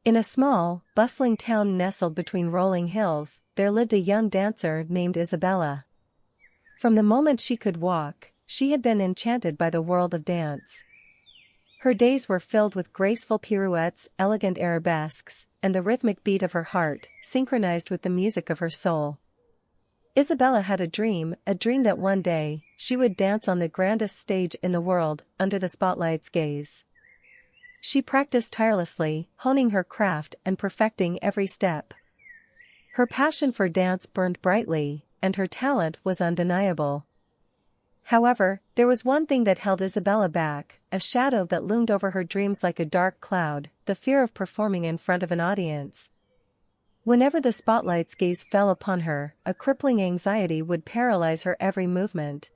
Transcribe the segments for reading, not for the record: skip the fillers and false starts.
In a small, bustling town nestled between rolling hills, there lived a young dancer named Isabella. From the moment she could walk, she had been enchanted by the world of dance. Her days were filled with graceful pirouettes, elegant arabesques, and the rhythmic beat of her heart, synchronized with the music of her soul. Isabella had a dream that one day, she would dance on the grandest stage in the world, under the spotlight's gaze. She practiced tirelessly, honing her craft and perfecting every step. Her passion for dance burned brightly, and her talent was undeniable. However, there was one thing that held Isabella back, a shadow that loomed over her dreams like a dark cloud, the fear of performing in front of an audience. Whenever the spotlight's gaze fell upon her, a crippling anxiety would paralyze her every movement.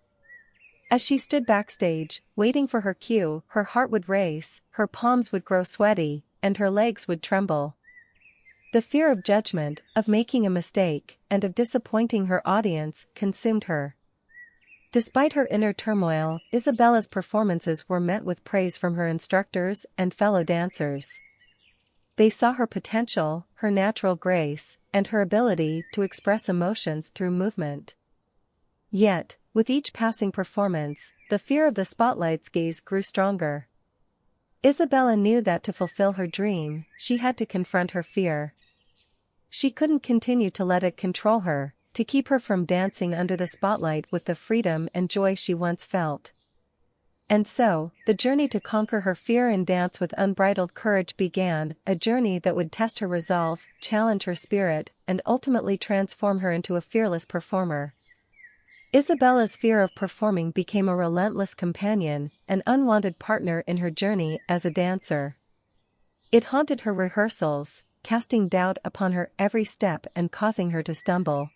As she stood backstage, waiting for her cue, her heart would race, her palms would grow sweaty, and her legs would tremble. The fear of judgment, of making a mistake, and of disappointing her audience, consumed her. Despite her inner turmoil, Isabella's performances were met with praise from her instructors and fellow dancers. They saw her potential, her natural grace, and her ability to express emotions through movement. Yet, with each passing performance, the fear of the spotlight's gaze grew stronger. Isabella knew that to fulfill her dream, she had to confront her fear. She couldn't continue to let it control her, to keep her from dancing under the spotlight with the freedom and joy she once felt. And so, the journey to conquer her fear and dance with unbridled courage began, a journey that would test her resolve, challenge her spirit, and ultimately transform her into a fearless performer. Isabella's fear of performing became a relentless companion, an unwanted partner in her journey as a dancer. It haunted her rehearsals, casting doubt upon her every step and causing her to stumble.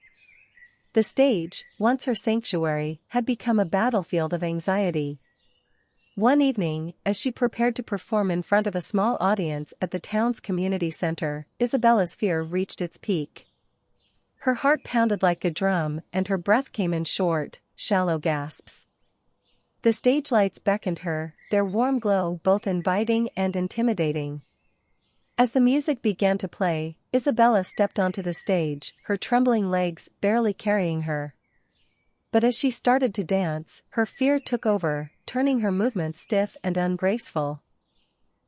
The stage, once her sanctuary, had become a battlefield of anxiety. One evening, as she prepared to perform in front of a small audience at the town's community center, Isabella's fear reached its peak. Her heart pounded like a drum, and her breath came in short, shallow gasps. The stage lights beckoned her, their warm glow both inviting and intimidating. As the music began to play, Isabella stepped onto the stage, her trembling legs barely carrying her. But as she started to dance, her fear took over, turning her movements stiff and ungraceful.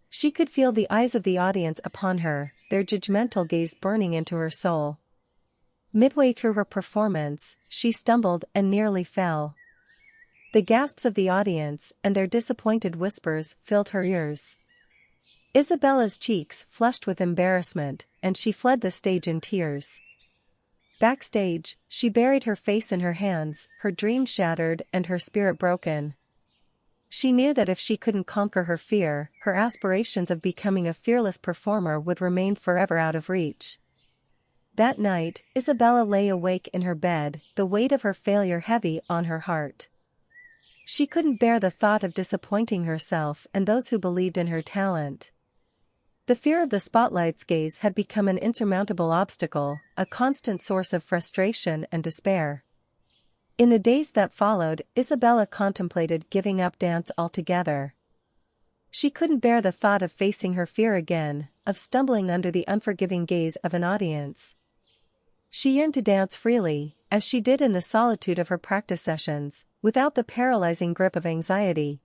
She could feel the eyes of the audience upon her, their judgmental gaze burning into her soul. Midway through her performance, she stumbled and nearly fell. The gasps of the audience and their disappointed whispers filled her ears. Isabella's cheeks flushed with embarrassment, and she fled the stage in tears. Backstage, she buried her face in her hands, her dream shattered and her spirit broken. She knew that if she couldn't conquer her fear, her aspirations of becoming a fearless performer would remain forever out of reach. That night, Isabella lay awake in her bed, the weight of her failure heavy on her heart. She couldn't bear the thought of disappointing herself and those who believed in her talent. The fear of the spotlight's gaze had become an insurmountable obstacle, a constant source of frustration and despair. In the days that followed, Isabella contemplated giving up dance altogether. She couldn't bear the thought of facing her fear again, of stumbling under the unforgiving gaze of an audience. She yearned to dance freely, as she did in the solitude of her practice sessions, without the paralyzing grip of anxiety.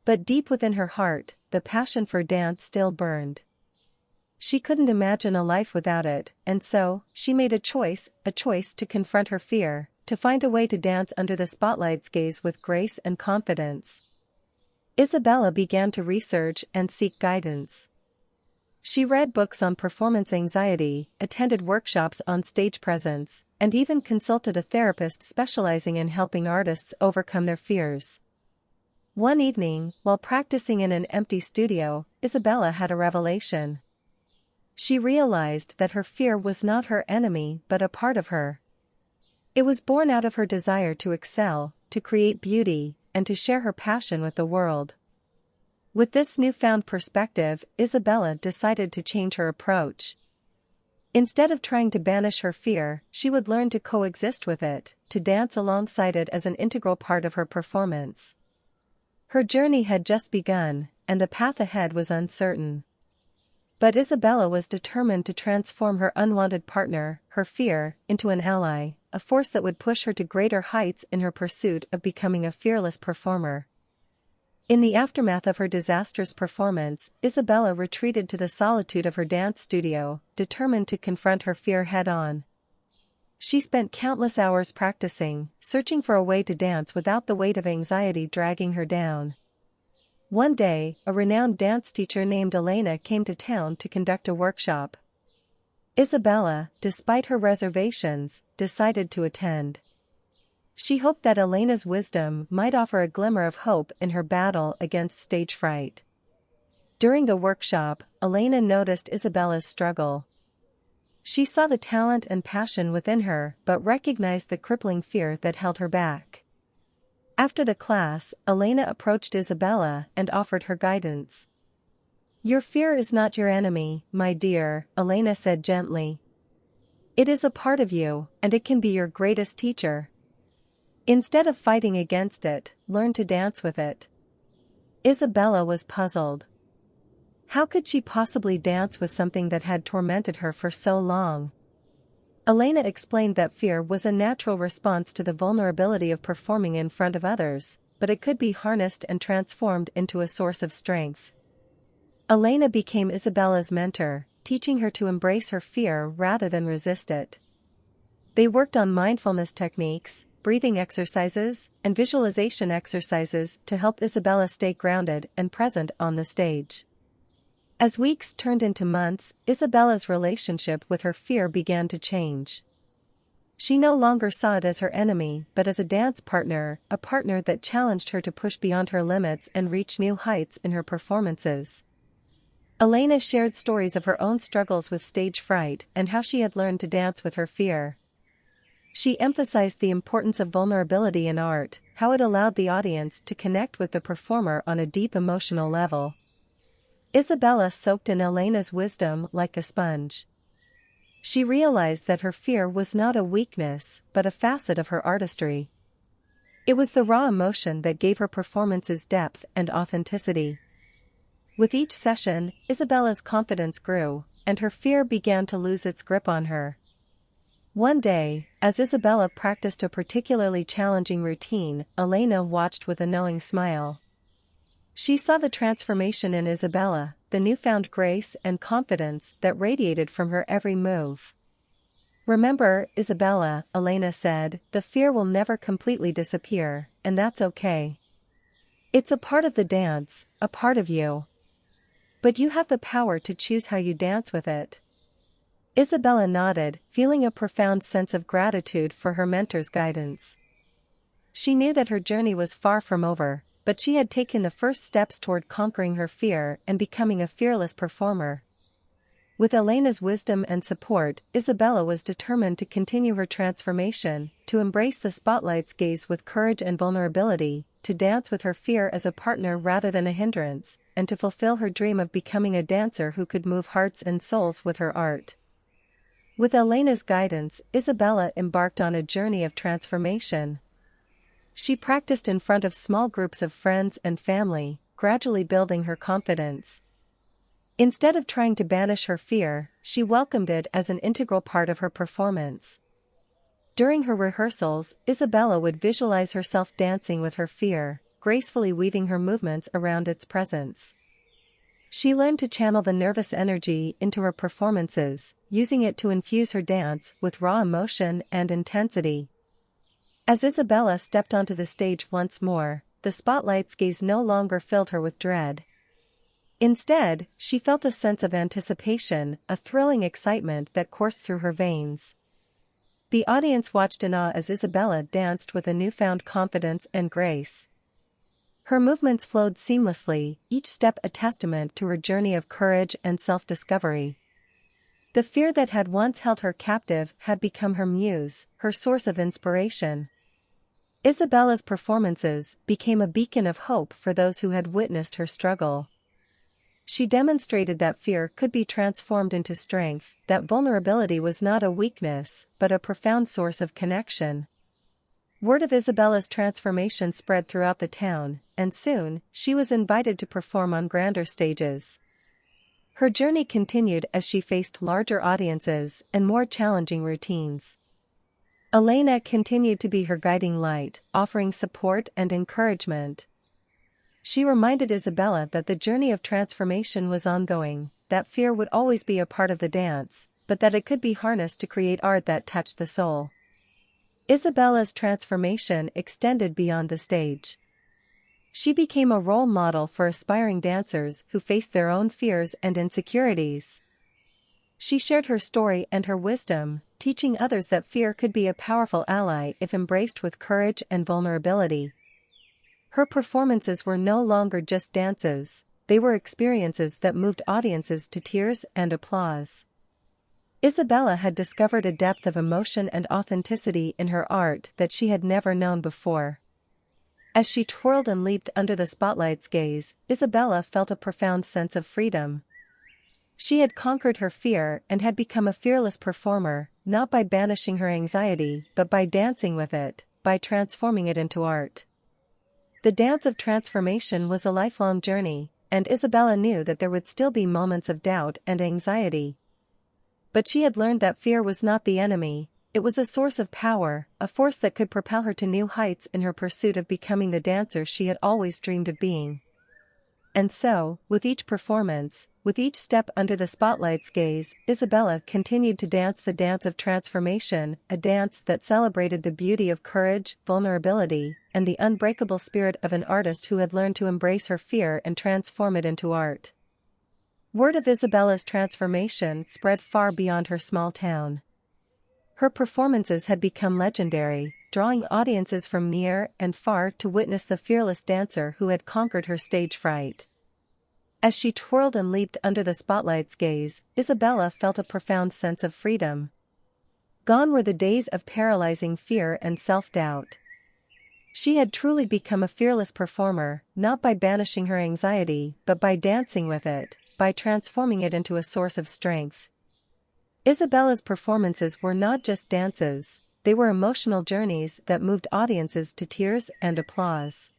But deep within her heart, the passion for dance still burned. She couldn't imagine a life without it, and so, she made a choice to confront her fear, to find a way to dance under the spotlight's gaze with grace and confidence. Isabella began to research and seek guidance. She read books on performance anxiety, attended workshops on stage presence, and even consulted a therapist specializing in helping artists overcome their fears. One evening, while practicing in an empty studio, Isabella had a revelation. She realized that her fear was not her enemy but a part of her. It was born out of her desire to excel, to create beauty, and to share her passion with the world. With this newfound perspective, Isabella decided to change her approach. Instead of trying to banish her fear, she would learn to coexist with it, to dance alongside it as an integral part of her performance. Her journey had just begun, and the path ahead was uncertain. But Isabella was determined to transform her unwanted partner, her fear, into an ally, a force that would push her to greater heights in her pursuit of becoming a fearless performer. In the aftermath of her disastrous performance, Isabella retreated to the solitude of her dance studio, determined to confront her fear head-on. She spent countless hours practicing, searching for a way to dance without the weight of anxiety dragging her down. One day, a renowned dance teacher named Elena came to town to conduct a workshop. Isabella, despite her reservations, decided to attend. She hoped that Elena's wisdom might offer a glimmer of hope in her battle against stage fright. During the workshop, Elena noticed Isabella's struggle. She saw the talent and passion within her but recognized the crippling fear that held her back. After the class, Elena approached Isabella and offered her guidance. "Your fear is not your enemy, my dear," Elena said gently. "It is a part of you, and it can be your greatest teacher. Instead of fighting against it, learn to dance with it." Isabella was puzzled. How could she possibly dance with something that had tormented her for so long? Elena explained that fear was a natural response to the vulnerability of performing in front of others, but it could be harnessed and transformed into a source of strength. Elena became Isabella's mentor, teaching her to embrace her fear rather than resist it. They worked on mindfulness techniques, breathing exercises, and visualization exercises to help Isabella stay grounded and present on the stage. As weeks turned into months, Isabella's relationship with her fear began to change. She no longer saw it as her enemy but as a dance partner, a partner that challenged her to push beyond her limits and reach new heights in her performances. Elena shared stories of her own struggles with stage fright and how she had learned to dance with her fear. She emphasized the importance of vulnerability in art, how it allowed the audience to connect with the performer on a deep emotional level. Isabella soaked in Elena's wisdom like a sponge. She realized that her fear was not a weakness but a facet of her artistry. It was the raw emotion that gave her performances depth and authenticity. With each session, Isabella's confidence grew, and her fear began to lose its grip on her. One day, as Isabella practiced a particularly challenging routine, Elena watched with a knowing smile. She saw the transformation in Isabella, the newfound grace and confidence that radiated from her every move. "Remember, Isabella," Elena said, "the fear will never completely disappear, and that's okay. It's a part of the dance, a part of you. But you have the power to choose how you dance with it." Isabella nodded, feeling a profound sense of gratitude for her mentor's guidance. She knew that her journey was far from over, but she had taken the first steps toward conquering her fear and becoming a fearless performer. With Elena's wisdom and support, Isabella was determined to continue her transformation, to embrace the spotlight's gaze with courage and vulnerability, to dance with her fear as a partner rather than a hindrance, and to fulfill her dream of becoming a dancer who could move hearts and souls with her art. With Elena's guidance, Isabella embarked on a journey of transformation. She practiced in front of small groups of friends and family, gradually building her confidence. Instead of trying to banish her fear, she welcomed it as an integral part of her performance. During her rehearsals, Isabella would visualize herself dancing with her fear, gracefully weaving her movements around its presence. She learned to channel the nervous energy into her performances, using it to infuse her dance with raw emotion and intensity. As Isabella stepped onto the stage once more, the spotlight's gaze no longer filled her with dread. Instead, she felt a sense of anticipation, a thrilling excitement that coursed through her veins. The audience watched in awe as Isabella danced with a newfound confidence and grace. Her movements flowed seamlessly, each step a testament to her journey of courage and self-discovery. The fear that had once held her captive had become her muse, her source of inspiration. Isabella's performances became a beacon of hope for those who had witnessed her struggle. She demonstrated that fear could be transformed into strength, that vulnerability was not a weakness, but a profound source of connection. Word of Isabella's transformation spread throughout the town, and soon, she was invited to perform on grander stages. Her journey continued as she faced larger audiences and more challenging routines. Elena continued to be her guiding light, offering support and encouragement. She reminded Isabella that the journey of transformation was ongoing, that fear would always be a part of the dance, but that it could be harnessed to create art that touched the soul. Isabella's transformation extended beyond the stage. She became a role model for aspiring dancers who faced their own fears and insecurities. She shared her story and her wisdom, teaching others that fear could be a powerful ally if embraced with courage and vulnerability. Her performances were no longer just dances, they were experiences that moved audiences to tears and applause. Isabella had discovered a depth of emotion and authenticity in her art that she had never known before. As she twirled and leaped under the spotlight's gaze, Isabella felt a profound sense of freedom. She had conquered her fear and had become a fearless performer, not by banishing her anxiety but by dancing with it, by transforming it into art. The dance of transformation was a lifelong journey, and Isabella knew that there would still be moments of doubt and anxiety. But she had learned that fear was not the enemy, it was a source of power, a force that could propel her to new heights in her pursuit of becoming the dancer she had always dreamed of being. And so, with each performance, with each step under the spotlight's gaze, Isabella continued to dance the dance of transformation, a dance that celebrated the beauty of courage, vulnerability, and the unbreakable spirit of an artist who had learned to embrace her fear and transform it into art. Word of Isabella's transformation spread far beyond her small town. Her performances had become legendary, drawing audiences from near and far to witness the fearless dancer who had conquered her stage fright. As she twirled and leaped under the spotlight's gaze, Isabella felt a profound sense of freedom. Gone were the days of paralyzing fear and self-doubt. She had truly become a fearless performer, not by banishing her anxiety but by dancing with it, by transforming it into a source of strength. Isabella's performances were not just dances, they were emotional journeys that moved audiences to tears and applause.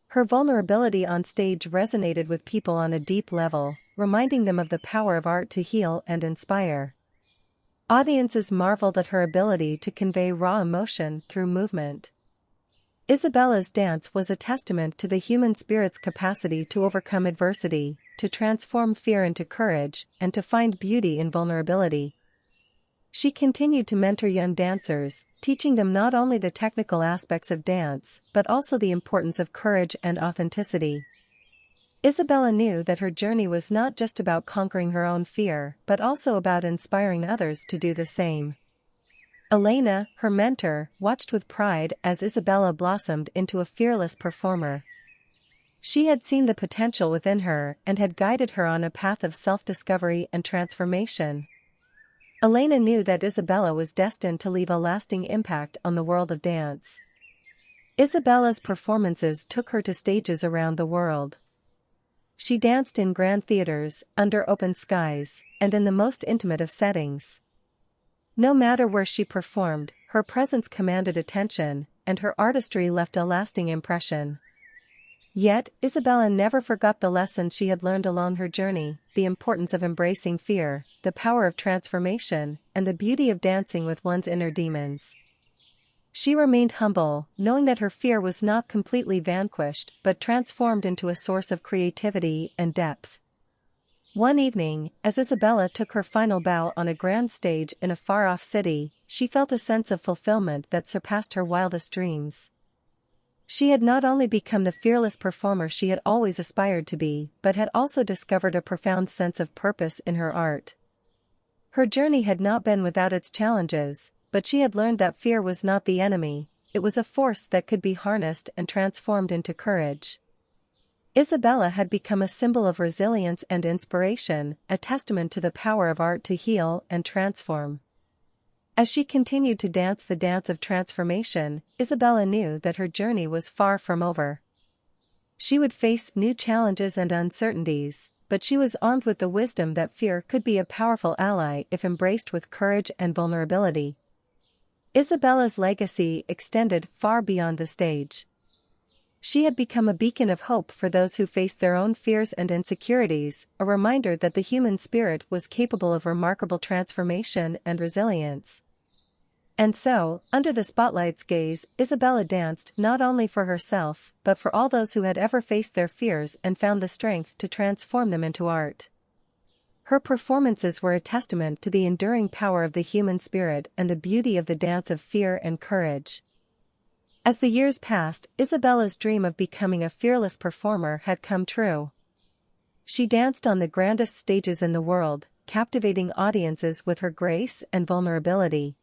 Her vulnerability on stage resonated with people on a deep level, reminding them of the power of art to heal and inspire. Audiences marveled at her ability to convey raw emotion through movement. Isabella's dance was a testament to the human spirit's capacity to overcome adversity, to transform fear into courage, and to find beauty in vulnerability. She continued to mentor young dancers, teaching them not only the technical aspects of dance but also the importance of courage and authenticity. Isabella knew that her journey was not just about conquering her own fear but also about inspiring others to do the same. Elena, her mentor, watched with pride as Isabella blossomed into a fearless performer. She had seen the potential within her and had guided her on a path of self-discovery and transformation. Elena knew that Isabella was destined to leave a lasting impact on the world of dance. Isabella's performances took her to stages around the world. She danced in grand theaters, under open skies, and in the most intimate of settings. No matter where she performed, her presence commanded attention, and her artistry left a lasting impression. Yet, Isabella never forgot the lessons she had learned along her journey, the importance of embracing fear, the power of transformation, and the beauty of dancing with one's inner demons. She remained humble, knowing that her fear was not completely vanquished but transformed into a source of creativity and depth. One evening, as Isabella took her final bow on a grand stage in a far-off city, she felt a sense of fulfillment that surpassed her wildest dreams. She had not only become the fearless performer she had always aspired to be, but had also discovered a profound sense of purpose in her art. Her journey had not been without its challenges, but she had learned that fear was not the enemy, it was a force that could be harnessed and transformed into courage. Isabella had become a symbol of resilience and inspiration, a testament to the power of art to heal and transform. As she continued to dance the dance of transformation, Isabella knew that her journey was far from over. She would face new challenges and uncertainties, but she was armed with the wisdom that fear could be a powerful ally if embraced with courage and vulnerability. Isabella's legacy extended far beyond the stage. She had become a beacon of hope for those who faced their own fears and insecurities, a reminder that the human spirit was capable of remarkable transformation and resilience. And so, under the spotlight's gaze, Isabella danced not only for herself, but for all those who had ever faced their fears and found the strength to transform them into art. Her performances were a testament to the enduring power of the human spirit and the beauty of the dance of fear and courage. As the years passed, Isabella's dream of becoming a fearless performer had come true. She danced on the grandest stages in the world, captivating audiences with her grace and vulnerability.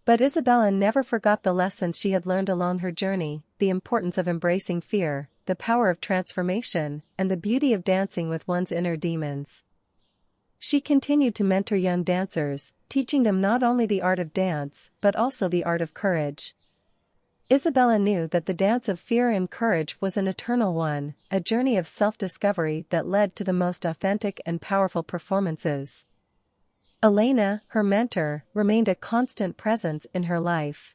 But Isabella never forgot the lessons she had learned along her journey, the importance of embracing fear, the power of transformation, and the beauty of dancing with one's inner demons. She continued to mentor young dancers, teaching them not only the art of dance, but also the art of courage. Isabella knew that the dance of fear and courage was an eternal one, a journey of self-discovery that led to the most authentic and powerful performances. Elena, her mentor, remained a constant presence in her life.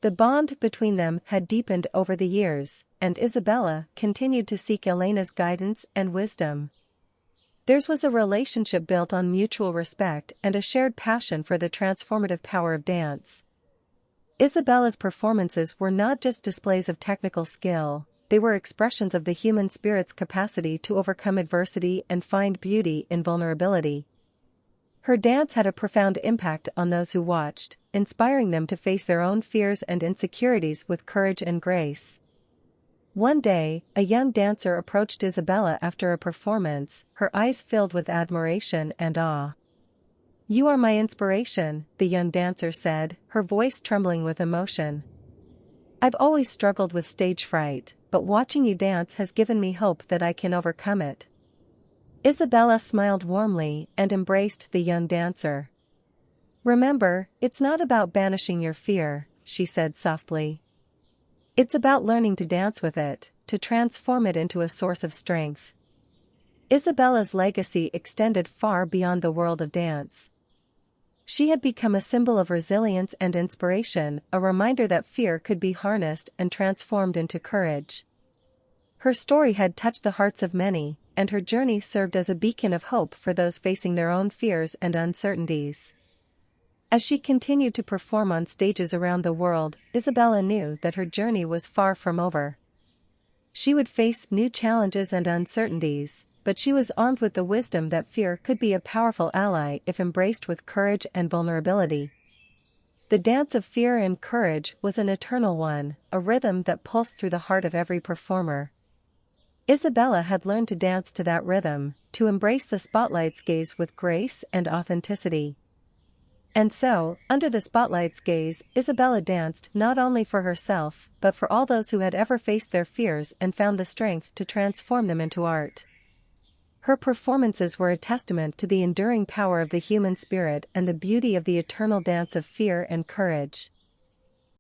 The bond between them had deepened over the years, and Isabella continued to seek Elena's guidance and wisdom. Theirs was a relationship built on mutual respect and a shared passion for the transformative power of dance. Isabella's performances were not just displays of technical skill, they were expressions of the human spirit's capacity to overcome adversity and find beauty in vulnerability. Her dance had a profound impact on those who watched, inspiring them to face their own fears and insecurities with courage and grace. One day, a young dancer approached Isabella after a performance, her eyes filled with admiration and awe. "You are my inspiration," the young dancer said, her voice trembling with emotion. "I've always struggled with stage fright, but watching you dance has given me hope that I can overcome it." Isabella smiled warmly and embraced the young dancer. "Remember, it's not about banishing your fear," she said softly. "It's about learning to dance with it, to transform it into a source of strength." Isabella's legacy extended far beyond the world of dance. She had become a symbol of resilience and inspiration, a reminder that fear could be harnessed and transformed into courage. Her story had touched the hearts of many, and her journey served as a beacon of hope for those facing their own fears and uncertainties. As she continued to perform on stages around the world, Isabella knew that her journey was far from over. She would face new challenges and uncertainties, but she was armed with the wisdom that fear could be a powerful ally if embraced with courage and vulnerability. The dance of fear and courage was an eternal one, a rhythm that pulsed through the heart of every performer. Isabella had learned to dance to that rhythm, to embrace the spotlight's gaze with grace and authenticity. And so, under the spotlight's gaze, Isabella danced not only for herself, but for all those who had ever faced their fears and found the strength to transform them into art. Her performances were a testament to the enduring power of the human spirit and the beauty of the eternal dance of fear and courage.